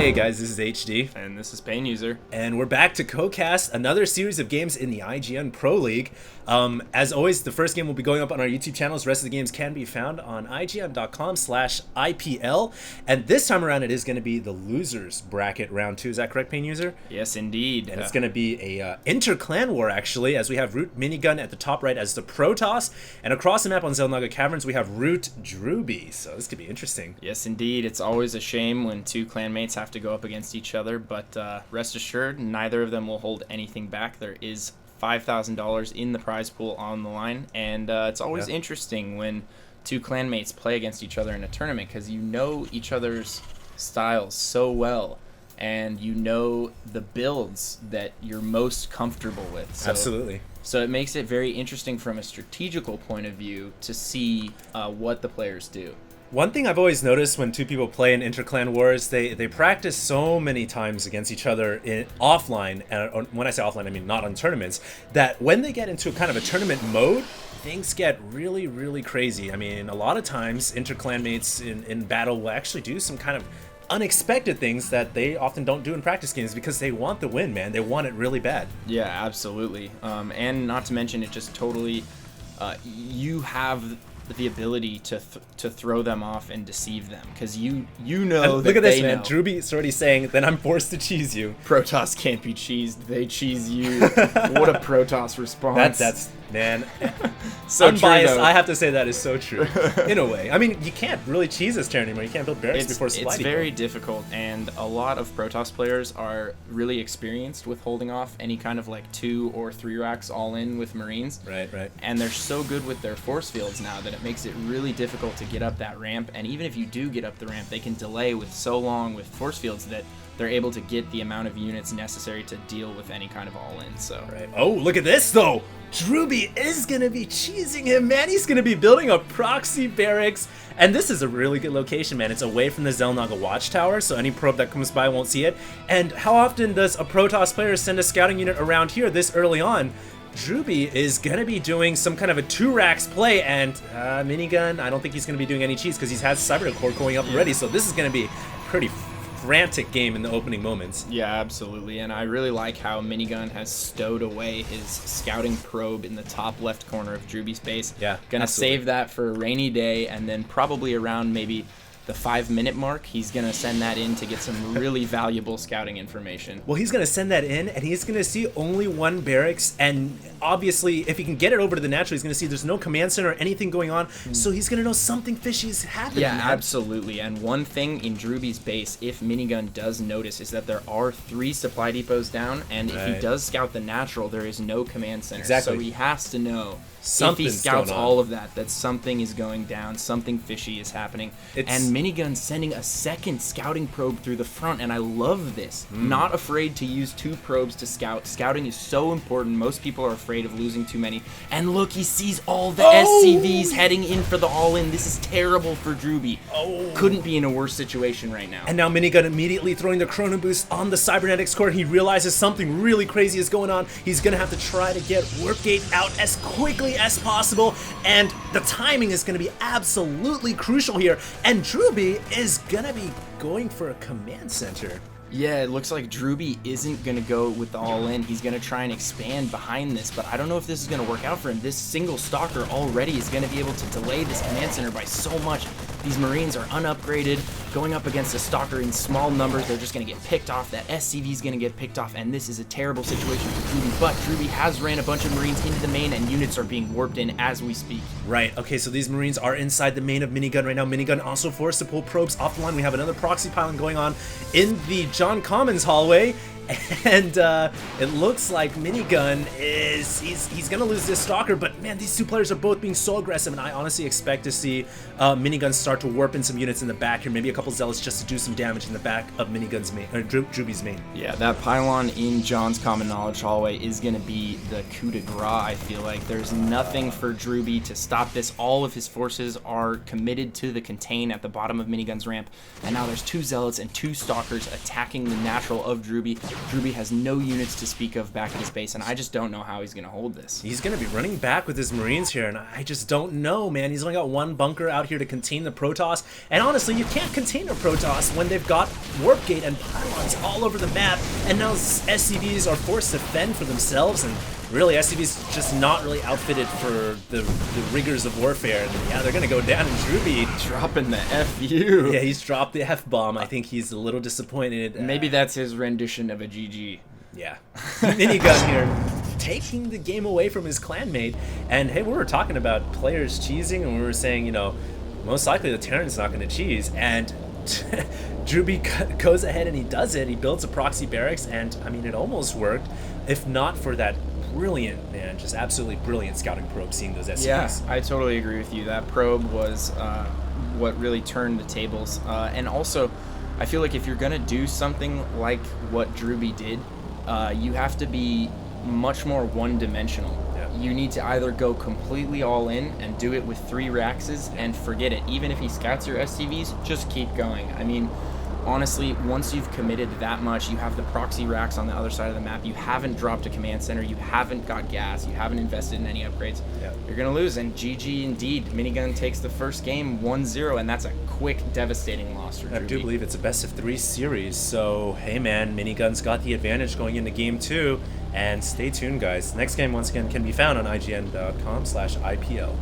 Hey guys, this is HD. And this is PainUser. And we're back to co-cast another series of games in the IGN Pro League. As always, the first game will be going up on our YouTube channels. The rest of the games can be found on ign.com/IPL. And this time around, it is going to be the losers bracket round 2. Is that correct, PainUser? Yes, indeed. And it's going to be a inter-clan war, actually, as we have RootMinigun at the top right as the Protoss. And across the map on Xel'Naga Caverns, we have RootDrewbie. So this could be interesting. Yes, indeed. It's always a shame when two clanmates have to go up against each other, but rest assured, neither of them will hold anything back. There is $5,000 in the prize pool on the line, and it's always interesting when two clanmates play against each other in a tournament because you know each other's styles so well, and you know the builds that you're most comfortable with. So, Absolutely. So it makes it very interesting from a strategical point of view to see what the players do. One thing I've always noticed when two people play in inter-clan wars, they practice so many times against each other offline, and when I say offline, I mean not on tournaments, that when they get into kind of a tournament mode, things get really, really crazy. I mean, a lot of times inter-clan mates in battle will actually do some kind of unexpected things that they often don't do in practice games because they want the win, man. They want it really bad. Yeah, absolutely. And not to mention, it just totally, you have the ability to throw them off and deceive them because you know and that look at this, they man. know. Drewbie's already saying, then I'm forced to cheese you. Protoss can't be cheesed. They cheese you. What a Protoss response. That's man. So unbiased, true, I have to say that is so true. In a way. I mean, you can't really cheese this turn anymore. You can't build barracks before sliding. It's very difficult, and a lot of Protoss players are really experienced with holding off any kind of like 2 or 3 racks all in with Marines. Right. And they're so good with their force fields now that it makes it really difficult to get up that ramp. And even if you do get up the ramp, they can delay with so long with force fields that they're able to get the amount of units necessary to deal with any kind of all-in. So. Right. Oh, look at this though. Drewbie is going to be cheesing him, man. He's going to be building a proxy barracks. And this is a really good location, man. It's away from the Xel'Naga watchtower, so any probe that comes by won't see it. And how often does a Protoss player send a scouting unit around here this early on? Drewbie is going to be doing some kind of a 2 racks play, and Minigun, I don't think he's going to be doing any cheese because he's had Cyber Core going up already, so this is going to be pretty frantic game in the opening moments. Yeah, absolutely, and I really like how Minigun has stowed away his scouting probe in the top left corner of Drewbie's base. Yeah, gonna absolutely. save that for a rainy day, and then probably around maybe the 5-minute mark, he's gonna send that in to get some really valuable scouting information. Well, he's gonna send that in, and he's gonna see only 1 barracks, and obviously, if he can get it over to the natural, he's gonna see there's no command center or anything going on, so he's gonna know something fishy is happening. Yeah, man. absolutely. And one thing in Drewbie's base, if Minigun does notice, is that there are 3 supply depots down, and if he does scout the natural, there is no command center. Exactly. So he has to know. Something's if he scouts going on. all of that something is going down, something fishy is happening. And Minigun sending a second scouting probe through the front, and I love this. Not afraid to use 2 probes to scout. Scouting is so important. Most people are afraid of losing too many. And look, he sees all the SCVs heading in for the all-in. This is terrible for Drewbie. Couldn't be in a worse situation right now. And now Minigun immediately throwing the Chrono Boost on the Cybernetics core. He realizes something really crazy is going on. He's going to have to try to get Warp Gate out as quickly as possible. And the timing is going to be absolutely crucial here. And Drewbie is going to be going for a command center. Yeah, it looks like Drewbie isn't going to go with the all-in. He's going to try and expand behind this, but I don't know if this is going to work out for him. This single stalker already is going to be able to delay this command center by so much. These Marines are unupgraded, going up against a stalker in small numbers. They're just going to get picked off. That SCV is going to get picked off, and this is a terrible situation for Drewbie, but Drewbie has ran a bunch of Marines into the main, and units are being warped in as we speak. Right, okay, so these Marines are inside the main of Minigun right now. Minigun also forced to pull probes off the line. We have another proxy pylon going on in the John Commons hallway, and it looks like Minigun is he's gonna lose this stalker, but man, these 2 players are both being so aggressive, and I honestly expect to see Minigun start to warp in some units in the back here, maybe a couple zealots just to do some damage in the back of Minigun's main, or Drewbie's main. Yeah, that pylon in John's Common Knowledge hallway is going to be the coup de grace, I feel like. There's nothing for Drewbie to stop this. All of his forces are committed to the contain at the bottom of Minigun's ramp, and now there's 2 zealots and 2 stalkers attacking the natural of Drewbie. DrewBie has no units to speak of back at his base, and I just don't know how he's going to hold this. He's going to be running back with his Marines here, and I just don't know, man. He's only got one bunker out here to contain the Protoss, and honestly, you can't contain a Protoss when they've got Warp Gate and pylons all over the map, and now SCVs are forced to fend for themselves, and really, SCV's just not really outfitted for the rigors of warfare, and yeah, they're going to go down, and DrewBie dropping the FU. Yeah, he's dropped the F-bomb. I think he's a little disappointed. Maybe that's his rendition of a GG. Yeah. Minigun here, taking the game away from his clanmate. And hey, we were talking about players cheesing, and we were saying, you know, most likely the Terran's not going to cheese. And DrewBie goes ahead and he does it. He builds a proxy barracks, and I mean, it almost worked, if not for that brilliant, man, just absolutely brilliant scouting probe seeing those SCVs. Yeah, I totally agree with you. That probe was what really turned the tables. And also, I feel like if you're going to do something like what DrewBie did, you have to be much more one-dimensional. Yeah. You need to either go completely all in and do it with 3 Raxes and forget it. Even if he scouts your SCVs, just keep going. I mean, honestly, once you've committed that much, you have the proxy racks on the other side of the map, you haven't dropped a command center, you haven't got gas, you haven't invested in any upgrades, you're going to lose. And GG indeed. Minigun takes the first game 1-0, and that's a quick, devastating loss for DrewBie. I do believe it's a best-of-3 series, so hey man, Minigun's got the advantage going into game 2, and stay tuned guys. Next game, once again, can be found on IGN.com/IPL.